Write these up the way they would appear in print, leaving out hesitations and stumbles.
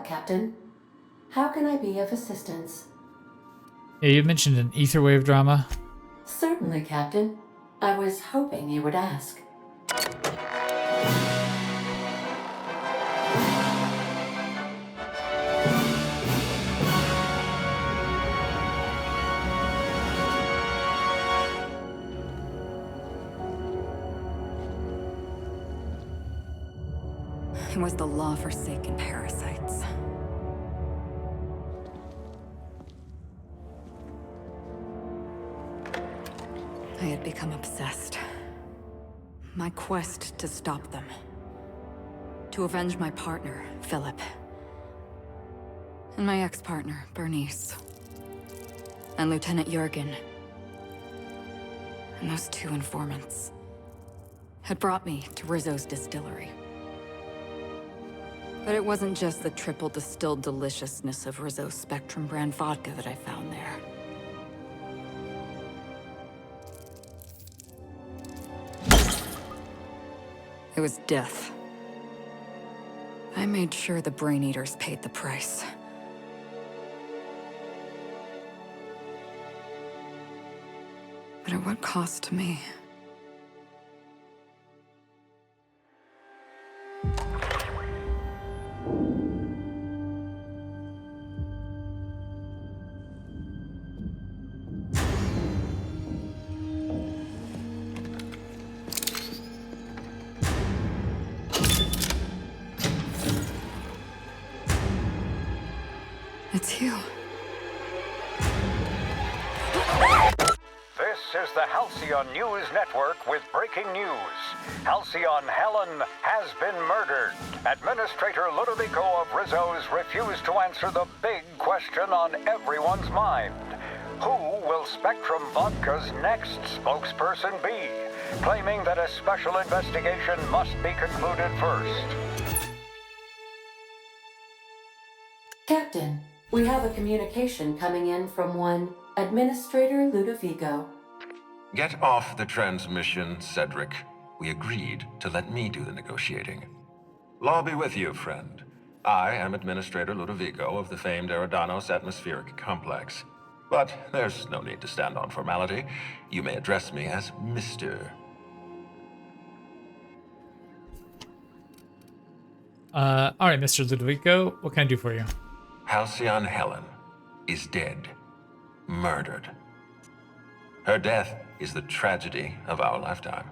Captain. How can I be of assistance? Yeah, you mentioned an ether wave drama. Certainly, Captain. I was hoping you would ask. It was the law-forsaken parasites. I had become obsessed. My quest to stop them. To avenge my partner, Philip. And my ex-partner, Bernice. And Lieutenant Jurgen. And those two informants had brought me to Rizzo's distillery. But it wasn't just the triple distilled deliciousness of Rizzo's Spectrum brand vodka that I found there. It was death. I made sure the Brain Eaters paid the price. But at what cost to me? It's you. This is the Halcyon News Network with breaking news. Halcyon Helen has been murdered. Administrator Ludovico of Rizzo's refused to answer the big question on everyone's mind. Who will Spectrum Vodka's next spokesperson be? Claiming that a special investigation must be concluded first. Captain, we have a communication coming in from one Administrator Ludovico. Get off the transmission, Cedric. We agreed to let me do the negotiating. Law be with you, friend. I am Administrator Ludovico of the famed Eridanos Atmospheric Complex. But there's no need to stand on formality. You may address me as Mr. Alright, Mr. Ludovico, what can I do for you? Halcyon Helen is dead. Murdered. Her death is the tragedy of our lifetime.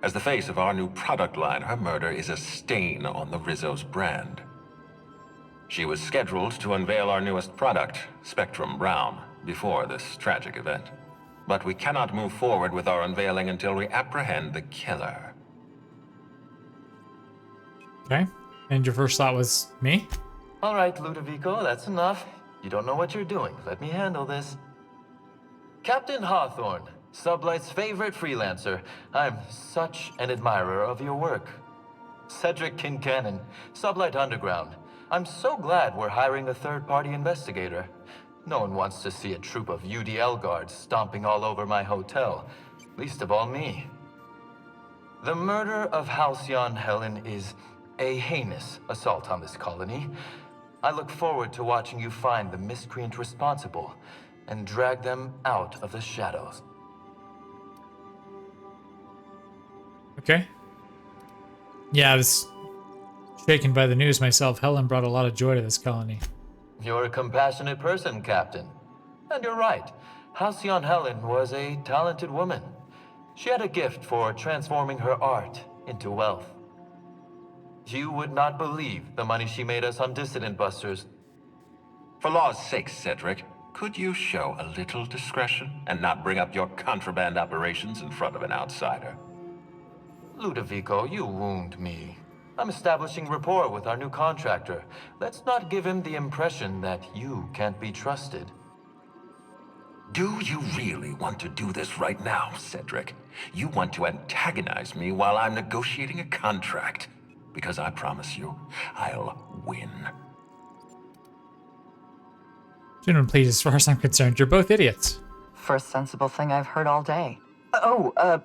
As the face of our new product line, her murder is a stain on the Rizzo's brand. She was scheduled to unveil our newest product, Spectrum Brown, before this tragic event. But we cannot move forward with our unveiling until we apprehend the killer. Okay. And your first thought was me? All right, Ludovico, that's enough. You don't know what you're doing. Let me handle this. Captain Hawthorne, Sublight's favorite freelancer. I'm such an admirer of your work. Cedric Kincannon, Sublight Underground. I'm so glad we're hiring a third-party investigator. No one wants to see a troop of UDL guards stomping all over my hotel. Least of all me. The murder of Halcyon Helen is a heinous assault on this colony. I look forward to watching you find the miscreant responsible and drag them out of the shadows. Okay. Yeah, I was shaken by the news myself. Helen brought a lot of joy to this colony. You're a compassionate person, Captain. And you're right. Halcyon Helen was a talented woman. She had a gift for transforming her art into wealth. You would not believe the money she made us on Dissident Busters. For law's sake, Cedric, could you show a little discretion and not bring up your contraband operations in front of an outsider? Ludovico, you wound me. I'm establishing rapport with our new contractor. Let's not give him the impression that you can't be trusted. Do you really want to do this right now, Cedric? You want to antagonize me while I'm negotiating a contract. Because I promise you, I'll win. Gentlemen, please, as far as I'm concerned, you're both idiots. First sensible thing I've heard all day.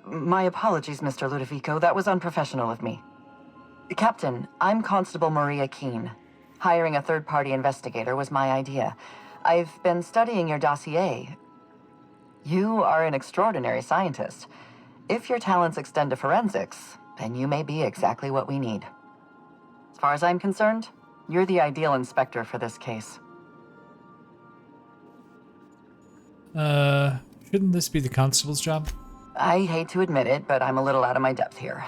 My apologies, Mr. Ludovico. That was unprofessional of me. Captain, I'm Constable Maria Keene. Hiring a third-party investigator was my idea. I've been studying your dossier. You are an extraordinary scientist. If your talents extend to forensics, then you may be exactly what we need. As far as I'm concerned, you're the ideal inspector for this case. Shouldn't this be the constable's job? I hate to admit it, but I'm a little out of my depth here.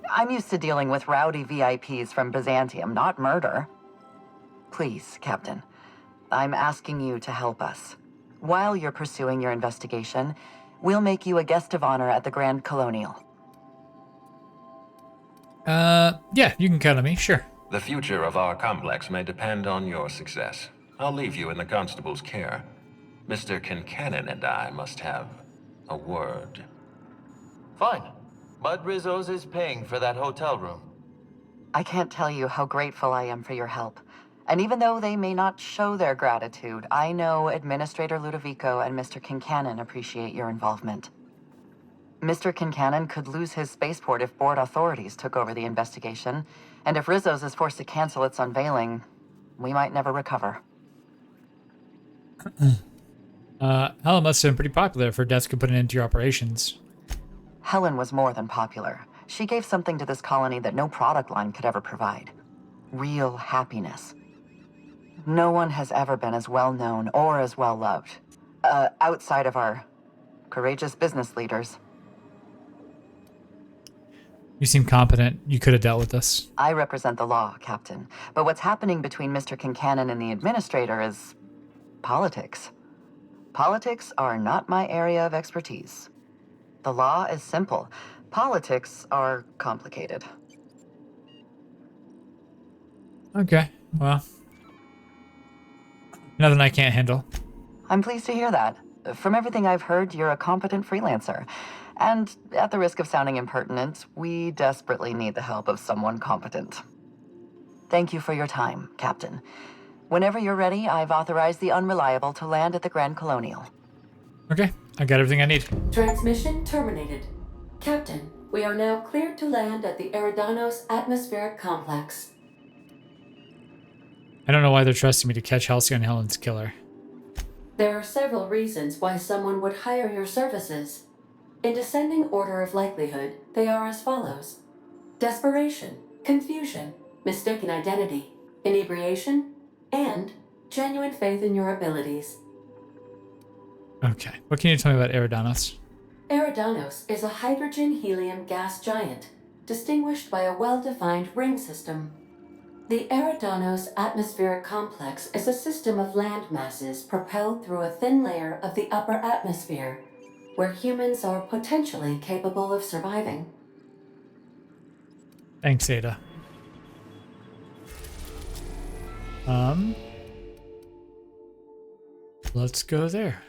I'm used to dealing with rowdy VIPs from Byzantium, not murder. Please, Captain, I'm asking you to help us. While you're pursuing your investigation, we'll make you a guest of honor at the Grand Colonial. Yeah, you can count on me, sure. The future of our complex may depend on your success. I'll leave you in the constable's care. Mr. Kincannon and I must have a word. Fine. But Rizzo's is paying for that hotel room. I can't tell you how grateful I am for your help. And even though they may not show their gratitude, I know Administrator Ludovico and Mr. Kincannon appreciate your involvement. Mr. Kincannon could lose his spaceport if board authorities took over the investigation, and if Rizzo's is forced to cancel its unveiling, we might never recover. Helen must have been pretty popular if her death could put an end to your operations. Helen was more than popular. She gave something to this colony that no product line could ever provide. Real happiness. No one has ever been as well known or as well loved. Outside of our courageous business leaders. You seem competent. You could have dealt with this. I represent the law, Captain. But what's happening between Mr. Kincannon and the Administrator is politics. Politics are not my area of expertise. The law is simple. Politics are complicated. Okay, well. Nothing I can't handle. I'm pleased to hear that. From everything I've heard, you're a competent freelancer. And at the risk of sounding impertinent, we desperately need the help of someone competent. Thank you for your time, Captain. Whenever you're ready, I've authorized the Unreliable to land at the Grand Colonial. Okay, I got everything I need. Transmission terminated. Captain, we are now cleared to land at the Eridanos Atmospheric Complex. I don't know why they're trusting me to catch Halcyon Helen's killer. There are several reasons why someone would hire your services. In descending order of likelihood, they are as follows: desperation, confusion, mistaken identity, inebriation, and genuine faith in your abilities. Okay, what can you tell me about Eridanos? Eridanos is a hydrogen-helium gas giant, distinguished by a well-defined ring system. The Eridanos Atmospheric Complex is a system of land masses propelled through a thin layer of the upper atmosphere, where humans are potentially capable of surviving. Thanks, Ada. Let's go there.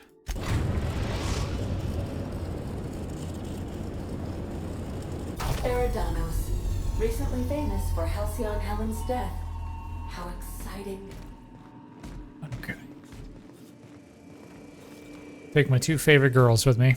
Eridanos, recently famous for Halcyon Helen's death. How exciting. Okay. Take my two favorite girls with me.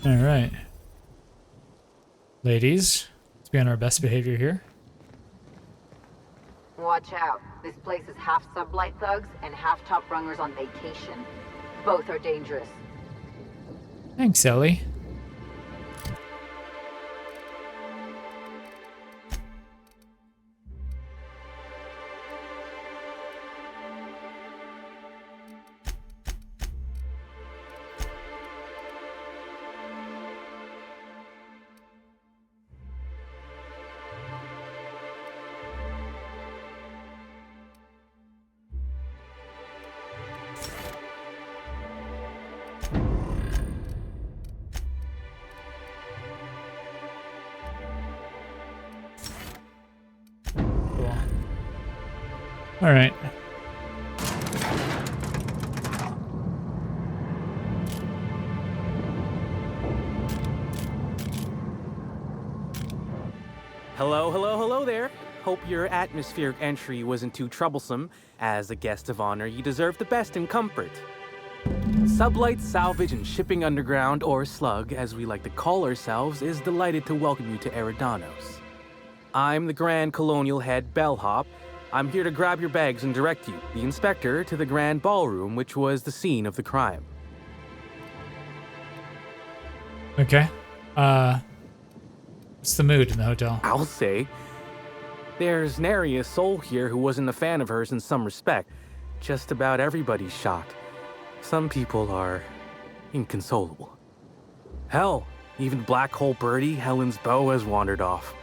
All right. Ladies, let's be on our best behavior here. Watch out. This place is half sublight thugs and half top rungers on vacation. Both are dangerous. Thanks, Ellie. All right. Hello, hello, hello there. Hope your atmospheric entry wasn't too troublesome. As a guest of honor, you deserve the best in comfort. Sublight Salvage and Shipping Underground, or Slug, as we like to call ourselves, is delighted to welcome you to Eridanos. I'm the Grand Colonial Head Bellhop. I'm here to grab your bags and direct you, the inspector, to the Grand Ballroom, which was the scene of the crime. Okay. What's the mood in the hotel? I'll say. There's nary a soul here who wasn't a fan of hers in some respect. Just about everybody's shocked. Some people are inconsolable. Hell, even Black Hole Birdie, Helen's beau, has wandered off.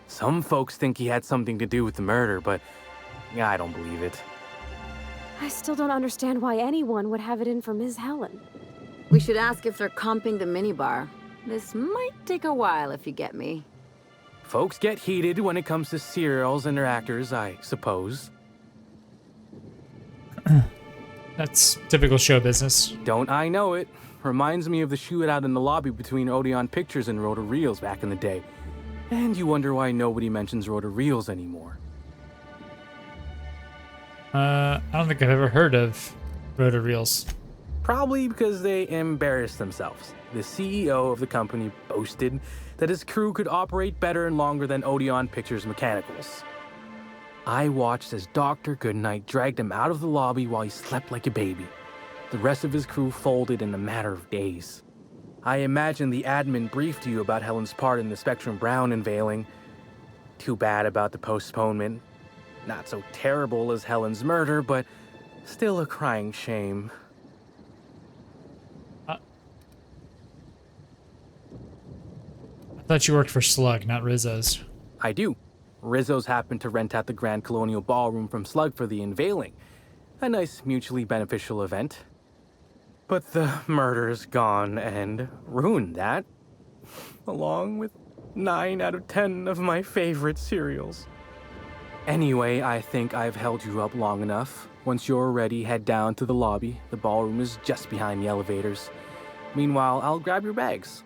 Some folks think he had something to do with the murder, but I don't believe it. I still don't understand why anyone would have it in for Ms. Helen. We should ask if they're comping the minibar. This might take a while, if you get me. Folks get heated when it comes to serials and their actors, I suppose. That's typical show business. Don't I know it? Reminds me of the shootout in the lobby between Odeon Pictures and Rota Reels back in the day. And you wonder why nobody mentions Rota Reels anymore. I don't think I've ever heard of Rotor Reels. Probably because they embarrassed themselves. The CEO of the company boasted that his crew could operate better and longer than Odeon Pictures mechanicals. I watched as Dr. Goodnight dragged him out of the lobby while he slept like a baby. The rest of his crew folded in a matter of days. I imagine the admin briefed you about Helen's part in the Spectrum Brown unveiling. Too bad about the postponement. Not so terrible as Helen's murder, but still a crying shame. I thought you worked for Slug, not Rizzo's. I do. Rizzo's happened to rent out the Grand Colonial Ballroom from Slug for the unveiling. A nice mutually beneficial event. But the murder's gone and ruined that. Along with 9 out of 10 of my favorite cereals. Anyway, I think I've held you up long enough. Once you're ready, head down to the lobby. The ballroom is just behind the elevators. Meanwhile, I'll grab your bags.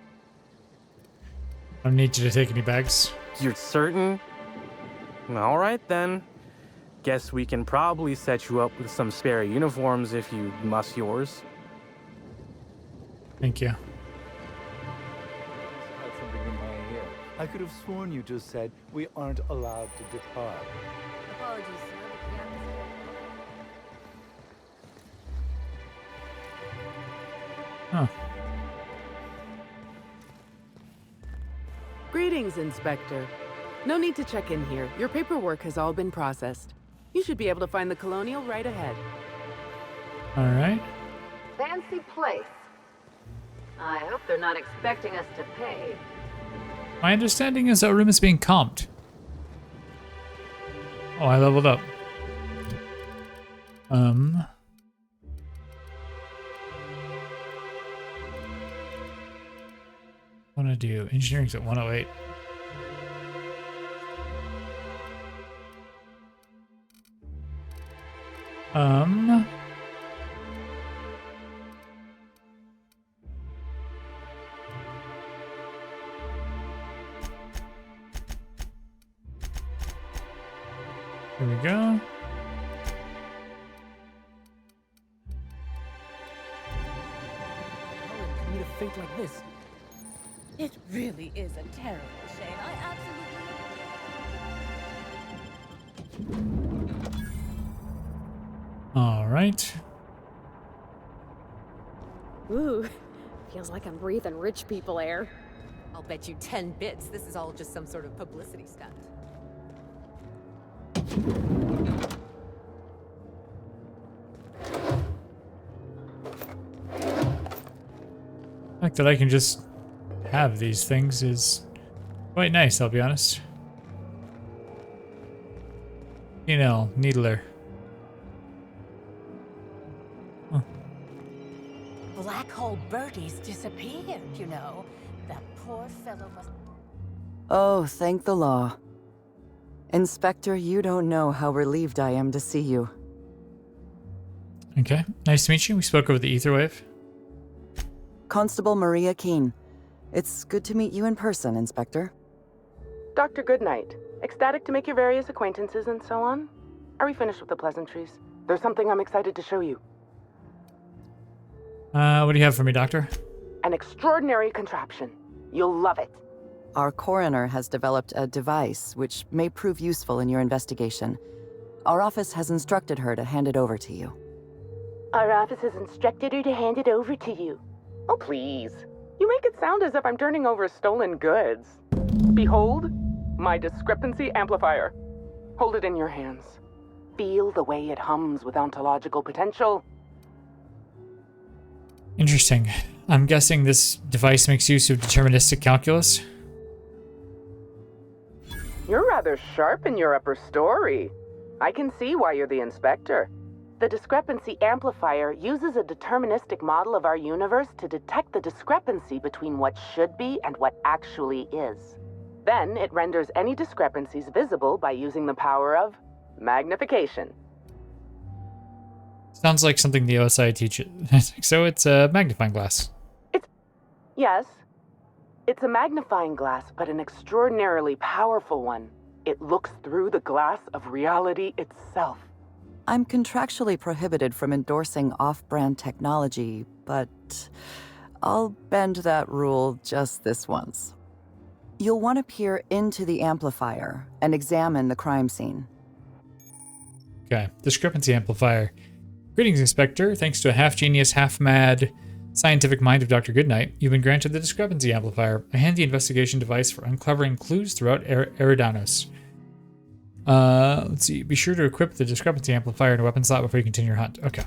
I don't need you to take any bags. You're certain? All right, then. Guess we can probably set you up with some spare uniforms if you must yours. Thank you. Had something in my ear. I could have sworn you just said we aren't allowed to depart. Apologies, sir. Huh. Greetings, Inspector. No need to check in here. Your paperwork has all been processed. You should be able to find the Colonial right ahead. All right. Fancy place. I hope they're not expecting us to pay. My understanding is that room is being comped. Oh, I leveled up. Want to do engineering's at 108. Here we go. To meet a fate like this. It really is a terrible shame. I absolutely... All right. Ooh, feels like I'm breathing rich people air. I'll bet you 10 bits this is all just some sort of publicity stunt. The fact that I can just have these things is quite nice, I'll be honest. You know, Needler. Huh. Black Hole Birdie's disappeared, you know. That poor fellow must... Oh, thank the law. Inspector, you don't know how relieved I am to see you. Okay, nice to meet you. We spoke over the etherwave. Constable Maria Keene. It's good to meet you in person, Inspector. Dr. Goodnight. Ecstatic to make your various acquaintances and so on. Are we finished with the pleasantries? There's something I'm excited to show you. What do you have for me, Doctor? An extraordinary contraption. You'll love it. Our coroner has developed a device which may prove useful in your investigation. Our office has instructed her to hand it over to you. Our office has instructed her to hand it over to you. Oh, please. You make it sound as if I'm turning over stolen goods. Behold, my discrepancy amplifier. Hold it in your hands. Feel the way it hums with ontological potential. Interesting. I'm guessing this device makes use of deterministic calculus. You're rather sharp in your upper story. I can see why you're the inspector. The discrepancy amplifier uses a deterministic model of our universe to detect the discrepancy between what should be and what actually is. Then it renders any discrepancies visible by using the power of magnification. Sounds like something the OSI teaches. So it's a magnifying glass. Yes, it's a magnifying glass, but an extraordinarily powerful one. It looks through the glass of reality itself. I'm contractually prohibited from endorsing off-brand technology, but I'll bend that rule just this once. You'll want to peer into the amplifier and examine the crime scene. Okay, discrepancy amplifier. Greetings, Inspector. Thanks to a half-genius, half-mad scientific mind of Dr. Goodnight, you've been granted the discrepancy amplifier, a handy investigation device for uncovering clues throughout Eridanos. Let's see. Be sure to equip the discrepancy amplifier in a weapon slot before you continue your hunt. Okay.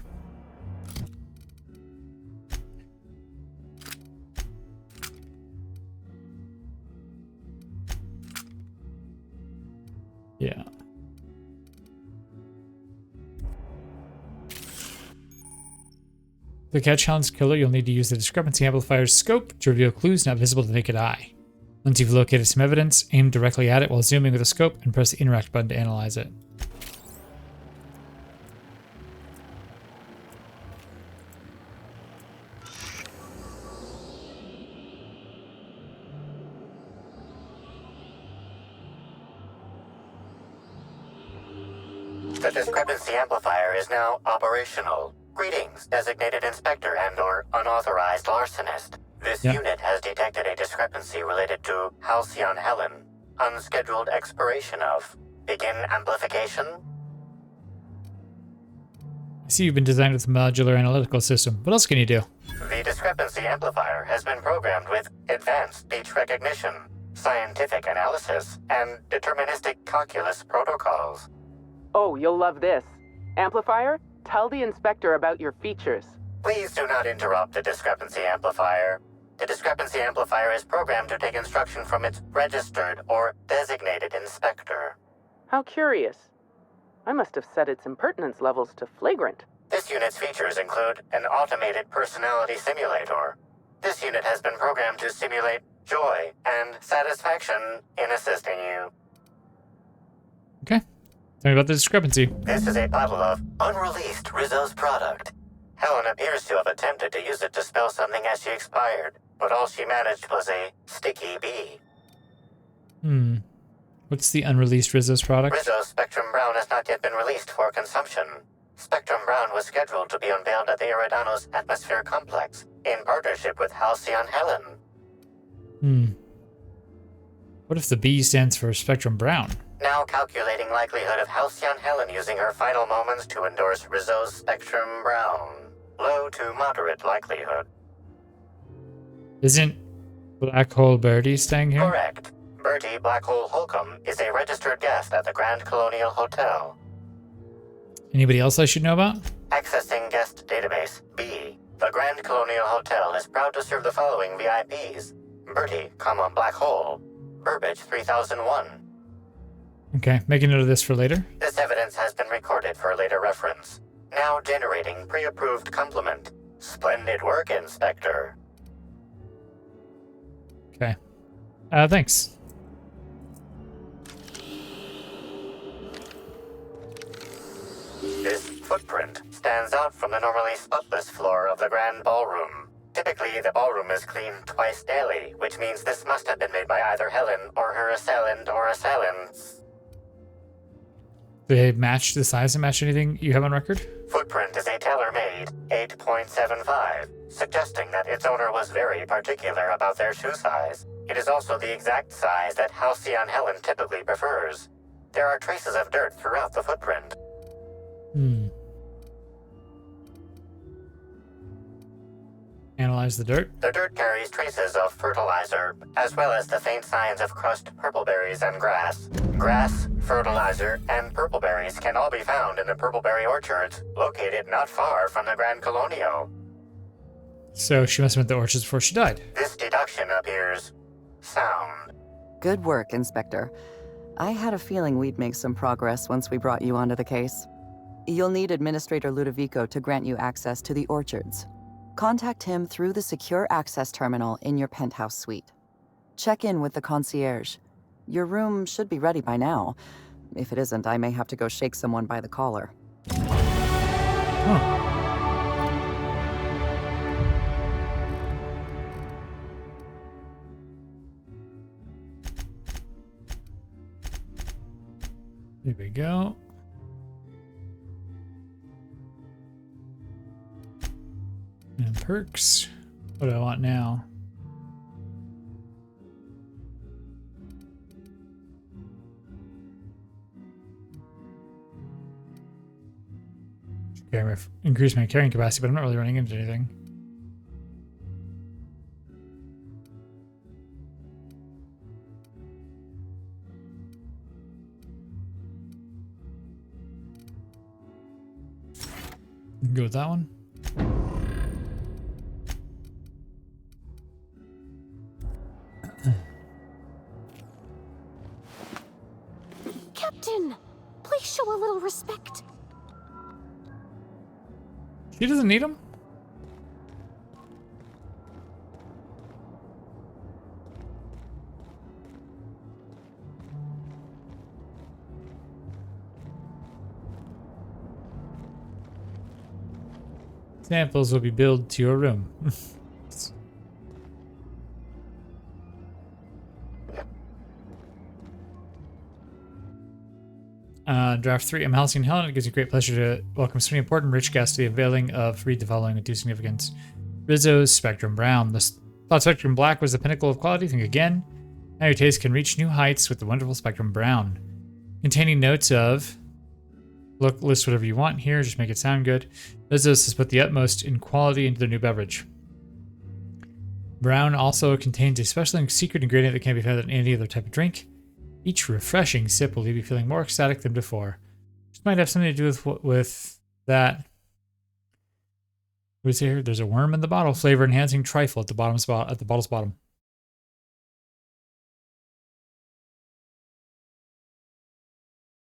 Yeah. To catch Helen's killer, you'll need to use the discrepancy amplifier's scope to reveal clues not visible to the naked eye. Once you've located some evidence, aim directly at it while zooming with the scope and press the interact button to analyze it. The discrepancy amplifier is now operational. Greetings, designated inspector and/or unauthorized larcenist. This unit has detected a discrepancy related to Halcyon Helen. Unscheduled expiration of. Begin amplification. I see you've been designed with a modular analytical system. What else can you do? The discrepancy amplifier has been programmed with advanced speech recognition, scientific analysis, and deterministic calculus protocols. Oh, you'll love this. Amplifier, tell the inspector about your features. Please do not interrupt the discrepancy amplifier. The discrepancy amplifier is programmed to take instruction from its registered or designated inspector. How curious. I must have set its impertinence levels to flagrant. This unit's features include an automated personality simulator. This unit has been programmed to simulate joy and satisfaction in assisting you. Okay. Tell me about the discrepancy. This is a bottle of unreleased Rizzo's product. Helen appears to have attempted to use it to spell something as she expired, but all she managed was a sticky bee. What's the unreleased Rizzo's product? Rizzo's Spectrum Brown has not yet been released for consumption. Spectrum Brown was scheduled to be unveiled at the Eridanos Atmosphere Complex in partnership with Halcyon Helen. What if the B stands for Spectrum Brown? Now calculating likelihood of Halcyon Helen using her final moments to endorse Rizzo's Spectrum Brown. Low to moderate likelihood. Isn't Black Hole Birdie staying here? Correct. Bertie Black Hole Holcomb is a registered guest at the Grand Colonial Hotel. Anybody else I should know about? Accessing guest database B. The Grand Colonial Hotel is proud to serve the following VIPs. Bertie, Black Hole. Burbage 3001. Okay, make a note of this for later. This evidence has been recorded for later reference. Now generating pre-approved compliment. Splendid work, Inspector. Okay. Thanks. This footprint stands out from the normally spotless floor of the grand ballroom. Typically, the ballroom is cleaned twice daily, which means this must have been made by either Helen or her assailant or assailants. They match the size and match anything you have on record? Footprint is a tailor-made 8.75, suggesting that its owner was very particular about their shoe size. It is also the exact size that Halcyon Helen typically prefers. There are traces of dirt throughout the footprint. Analyze the dirt. The dirt carries traces of fertilizer, as well as the faint signs of crushed purpleberries and grass. Grass, fertilizer, and purpleberries can all be found in the purpleberry orchards, located not far from the Grand Colonio. So she must have been at the orchards before she died. This deduction appears sound. Good work, Inspector. I had a feeling we'd make some progress once we brought you onto the case. You'll need Administrator Ludovico to grant you access to the orchards. Contact him through the secure access terminal in your penthouse suite. Check in with the concierge. Your room should be ready by now. If it isn't, I may have to go shake someone by the collar. Huh. There we go. And perks. What do I want now? Okay, increase my carrying capacity, but I'm not really running into anything. Go with that one. Captain, please show a little respect. She doesn't need them. Samples will be billed to your room. Draft 3. I'm Halcyon Helen. It gives me great pleasure to welcome so many important rich guests to the unveiling of Read the Following with due significance. Rizzo's Spectrum Brown. Thought Spectrum Black was the pinnacle of quality. Think again. Now your taste can reach new heights with the wonderful Spectrum Brown. Containing notes of... list whatever you want here. Just make it sound good. Rizzo's has put the utmost in quality into their new beverage. Brown also contains a special secret ingredient that can't be found in any other type of drink. Each refreshing sip will leave you feeling more ecstatic than before. This might have something to do with that. What is here? There's a worm in the bottle. Flavor enhancing trifle at the bottle's bottom.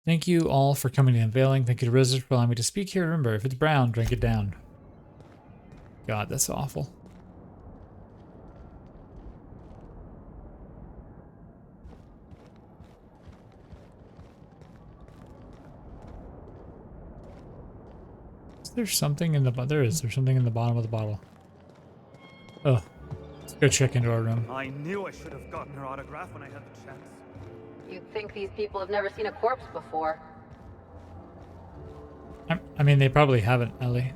Thank you all for coming to the unveiling. Thank you to Rizzo for allowing me to speak here. Remember, if it's brown, drink it down. God, that's awful. There's something in the there's something in the bottom of the bottle. Oh, let's go check into our room. I knew I should have gotten her autograph when I had the chance. You'd think these people have never seen a corpse before. I mean, they probably haven't, Ellie.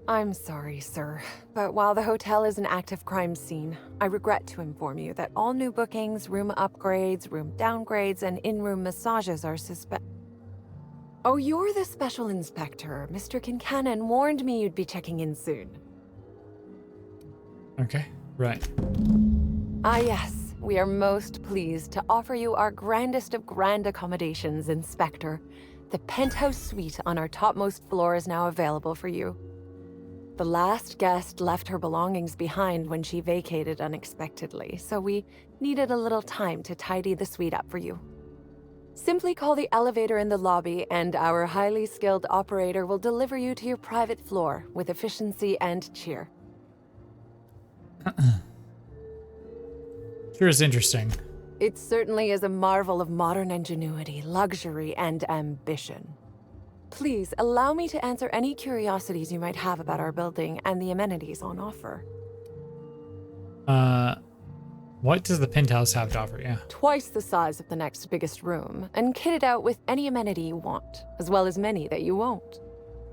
I'm sorry, sir, but while the hotel is an active crime scene, I regret to inform you that all new bookings, room upgrades, room downgrades, and in-room massages are suspended. Oh, you're the special inspector. Mr. Kincannon warned me you'd be checking in soon. Okay, right. Ah, yes. We are most pleased to offer you our grandest of grand accommodations, Inspector. The penthouse suite on our topmost floor is now available for you. The last guest left her belongings behind when she vacated unexpectedly, so we needed a little time to tidy the suite up for you. Simply call the elevator in the lobby and our highly skilled operator will deliver you to your private floor with efficiency and cheer. Sure is interesting. It certainly is a marvel of modern ingenuity, luxury, and ambition. Please, allow me to answer any curiosities you might have about our building and the amenities on offer. What does the penthouse have to offer? Yeah. Twice the size of the next biggest room, and kitted out with any amenity you want, as well as many that you won't.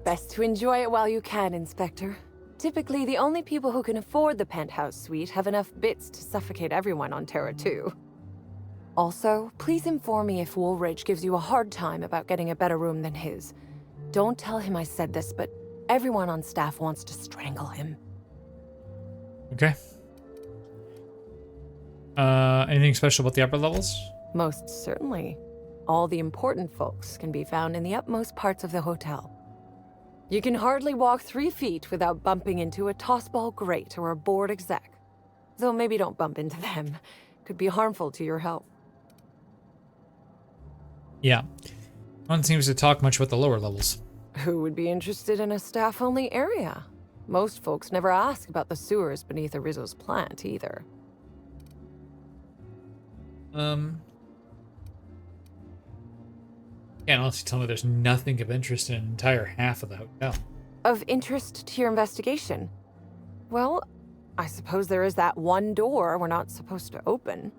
Best to enjoy it while you can, Inspector. Typically, the only people who can afford the penthouse suite have enough bits to suffocate everyone on Terra 2. Also, please inform me if Woolridge gives you a hard time about getting a better room than his. Don't tell him I said this, but everyone on staff wants to strangle him. Okay. Anything special about the upper levels? Most certainly. All the important folks can be found in the utmost parts of the hotel. You can hardly walk 3 feet without bumping into a tossball grate or a bored exec. Though maybe don't bump into them. Could be harmful to your health. Yeah. No one seems to talk much about the lower levels. Who would be interested in a staff-only area? Most folks never ask about the sewers beneath Rizzo's plant, either. Yeah, unless you tell me there's nothing of interest in an entire half of the hotel. Of interest to your investigation? Well, I suppose there is that one door we're not supposed to open.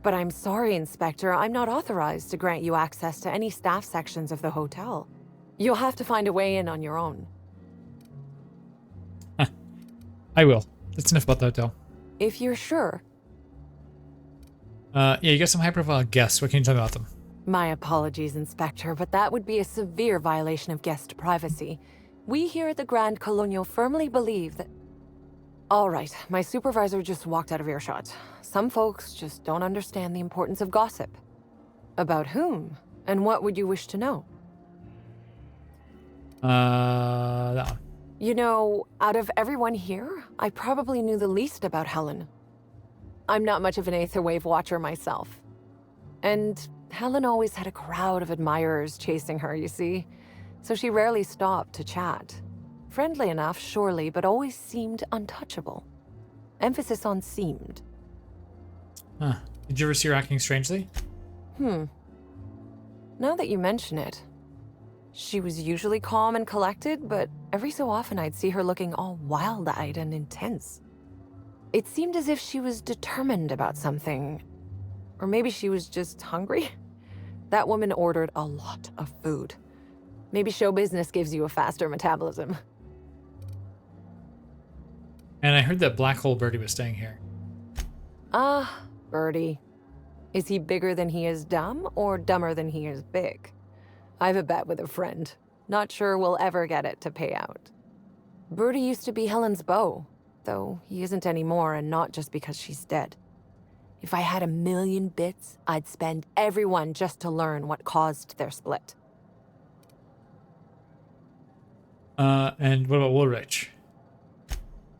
But I'm sorry, Inspector, I'm not authorized to grant you access to any staff sections of the hotel. You'll have to find a way in on your own. I will. That's enough about the hotel. If you're sure. Yeah, you got some high-profile guests. What can you tell me about them? My apologies, Inspector, but that would be a severe violation of guest privacy. We here at the Grand Colonial firmly believe that... All right, my supervisor just walked out of earshot. Some folks just don't understand the importance of gossip. About whom? And what would you wish to know? That one. You know, out of everyone here, I probably knew the least about Helen. I'm not much of an Aether Wave watcher myself. And Helen always had a crowd of admirers chasing her, you see. So she rarely stopped to chat. Friendly enough, surely, but always seemed untouchable. Emphasis on seemed. Huh. Did you ever see her acting strangely? Now that you mention it, she was usually calm and collected, but every so often I'd see her looking all wild-eyed and intense. It seemed as if she was determined about something. Or maybe she was just hungry. That woman ordered a lot of food. Maybe show business gives you a faster metabolism. And I heard that Black Hole Birdie was staying here. Ah, Birdie. Is he bigger than he is dumb, or dumber than he is big? I've a bet with a friend. Not sure we'll ever get it to pay out. Birdie used to be Helen's beau, though he isn't anymore, and not just because she's dead. If I had 1,000,000 bits, I'd spend every one just to learn what caused their split. And what about Woolrich?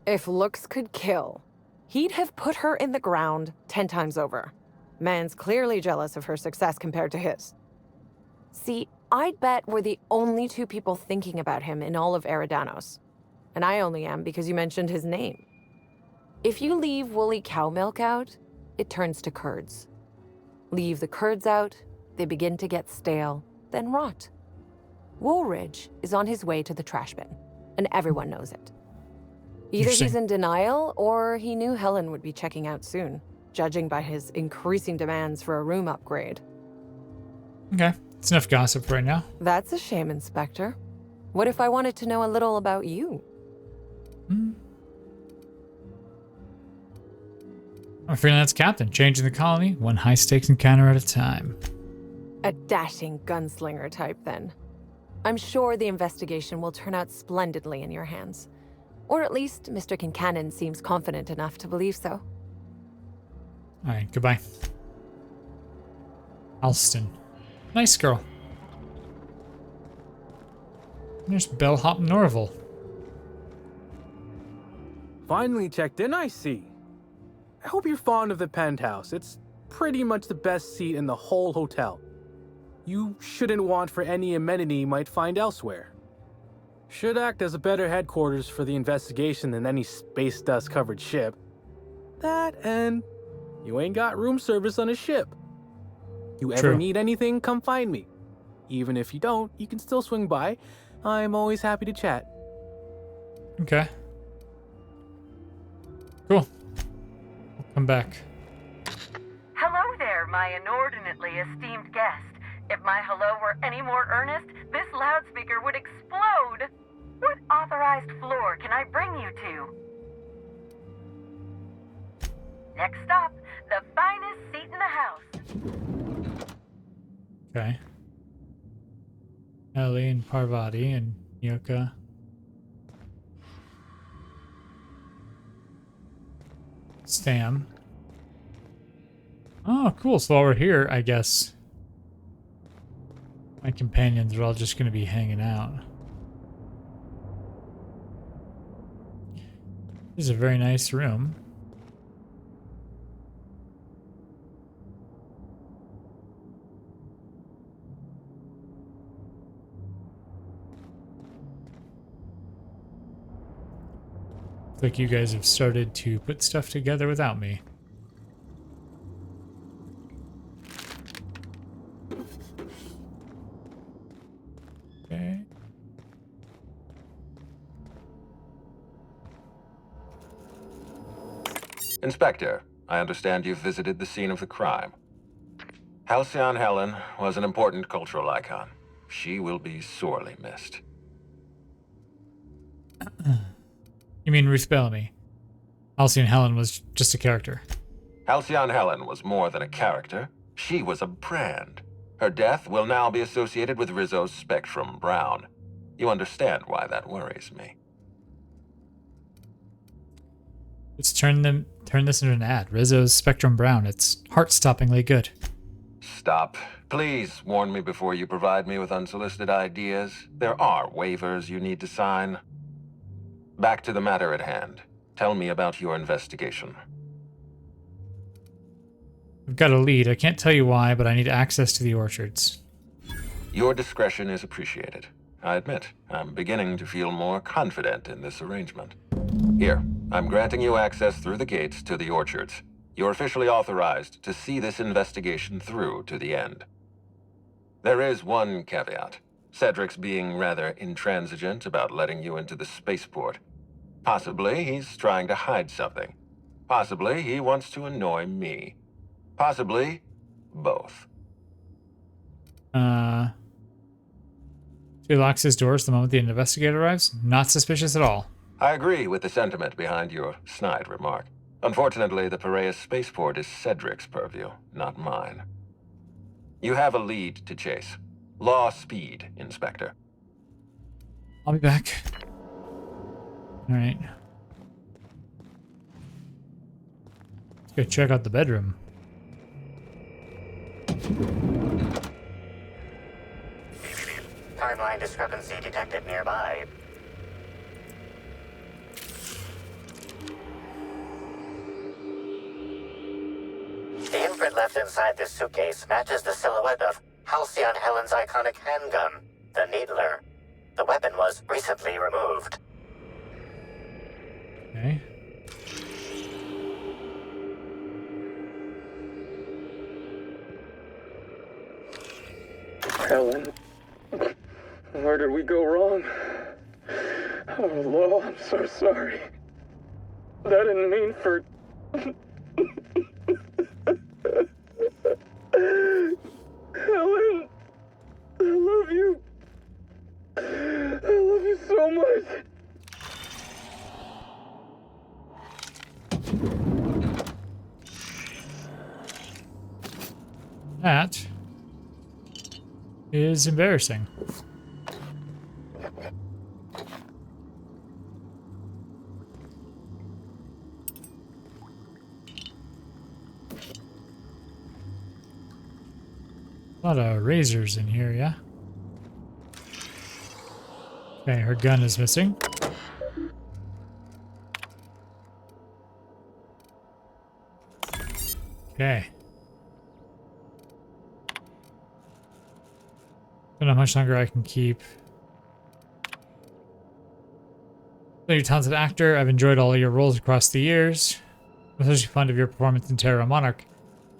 If looks could kill, he'd have put her in the ground 10 times over. Man's clearly jealous of her success compared to his. See, I'd bet we're the only 2 people thinking about him in all of Eridanos. And I only am because you mentioned his name. If you leave woolly cow milk out, it turns to curds. Leave the curds out, they begin to get stale, then rot. Woolridge is on his way to the trash bin, and everyone knows it. Either he's in denial, or he knew Helen would be checking out soon, judging by his increasing demands for a room upgrade. Okay, it's enough gossip right now. That's a shame, Inspector. What if I wanted to know a little about you? I'm a freelance captain, changing the colony, one high-stakes encounter at a time. A dashing gunslinger type, then. I'm sure the investigation will turn out splendidly in your hands. Or at least Mr. Kincannon seems confident enough to believe so. Alright, goodbye. Alston. Nice girl. There's Bellhop Norval. Finally checked in, I see. I hope you're fond of the penthouse. It's pretty much the best seat in the whole hotel. You shouldn't want for any amenity you might find elsewhere. Should act as a better headquarters for the investigation than any space dust-covered ship. That and You ain't got room service on a ship. You ever True. need anything, come find me. Even if you don't, you can still swing by. I'm always happy to chat. Okay. Cool. We'll come back. Hello there, my inordinately esteemed guest. If my hello were any more earnest, this loudspeaker would explode. What authorized floor can I bring you to? Next stop, the finest seat in the house. Okay. Ellie and Parvati and Yoka. Stam. Oh, cool. So while we're here, I guess my companions are all just going to be hanging out. This is a very nice room. Looks like you guys have started to put stuff together without me. Okay. Inspector, I understand you've visited the scene of the crime. Halcyon Helen was an important cultural icon. She will be sorely missed. You mean Ruth Bellamy? Halcyon Helen was just a character. Halcyon Helen was more than a character. She was a brand. Her death will now be associated with Rizzo's Spectrum Brown. You understand why that worries me. Let's turn this into an ad. Rizzo's Spectrum Brown. It's heart-stoppingly good. Stop. Please warn me before you provide me with unsolicited ideas. There are waivers you need to sign. Back to the matter at hand. Tell me about your investigation. I've got a lead. I can't tell you why, but I need access to the orchards. Your discretion is appreciated. I admit, I'm beginning to feel more confident in this arrangement. Here, I'm granting you access through the gates to the orchards. You're officially authorized to see this investigation through to the end. There is one caveat. Cedric's being rather intransigent about letting you into the spaceport. Possibly he's trying to hide something. Possibly he wants to annoy me. Possibly both. So he locks his doors the moment the investigator arrives? Not suspicious at all. I agree with the sentiment behind your snide remark. Unfortunately, the Piraeus spaceport is Cedric's purview, not mine. You have a lead to chase. Law speed, Inspector. I'll be back. Alright. Let's go check out the bedroom. Timeline discrepancy detected nearby. The imprint left inside this suitcase matches the silhouette of Halcyon Helen's iconic handgun, the Needler. The weapon was recently removed. Okay. Helen, where did we go wrong? Oh, Lo, I'm so sorry. I didn't mean for... Helen, I love you. I love you so much. That is embarrassing. A lot of razors in here, yeah? Okay, her gun is missing. Okay. Don't know how much longer I can keep. You're a talented actor. I've enjoyed all of your roles across the years. I'm especially fond of your performance in Terra Monarch.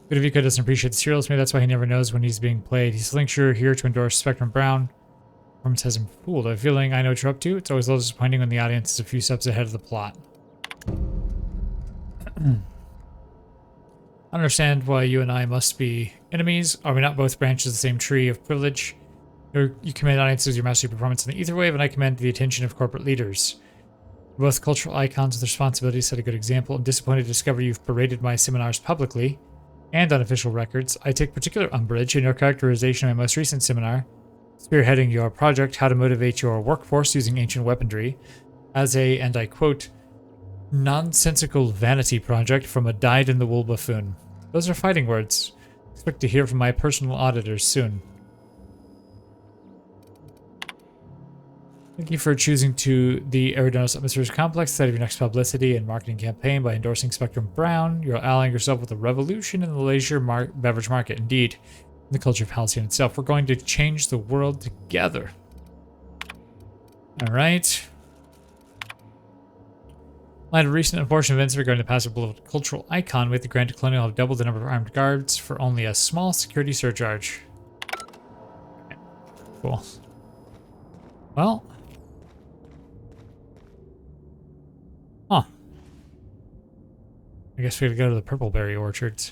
Ludovico doesn't appreciate the serials, maybe that's why he never knows when he's being played. He thinks you're here to endorse Spectrum Brown. Performance has him fooled. I have a feeling I know what you're up to. It's always a little disappointing when the audience is a few steps ahead of the plot. I understand why you and I must be enemies. Are we not both branches of the same tree of privilege? You command audiences your mastery performance in the ether wave, and I command the attention of corporate leaders. We're both cultural icons with responsibility to set a good example. I'm disappointed to discover you've paraded my seminars publicly and on official records. I take particular umbrage in your characterization of my most recent seminar, spearheading your project, How to Motivate Your Workforce Using Ancient Weaponry, as a, and I quote, nonsensical vanity project from a dyed-in-the-wool buffoon. Those are fighting words. Expect to hear from my personal auditors soon. Thank you for choosing to the Eridanos Atmospheres Complex site of your next publicity and marketing campaign by endorsing Spectrum Brown. You're allying yourself with a revolution in the leisure beverage market. Indeed, in the culture of Halcyon itself. We're going to change the world together. Alright. In light of recent unfortunate events regarding the passage of a cultural icon, with the Grand Colonial have doubled the number of armed guards for only a small security surcharge. Okay. Cool. Well. Huh. I guess we gotta go to the Purple Berry Orchards.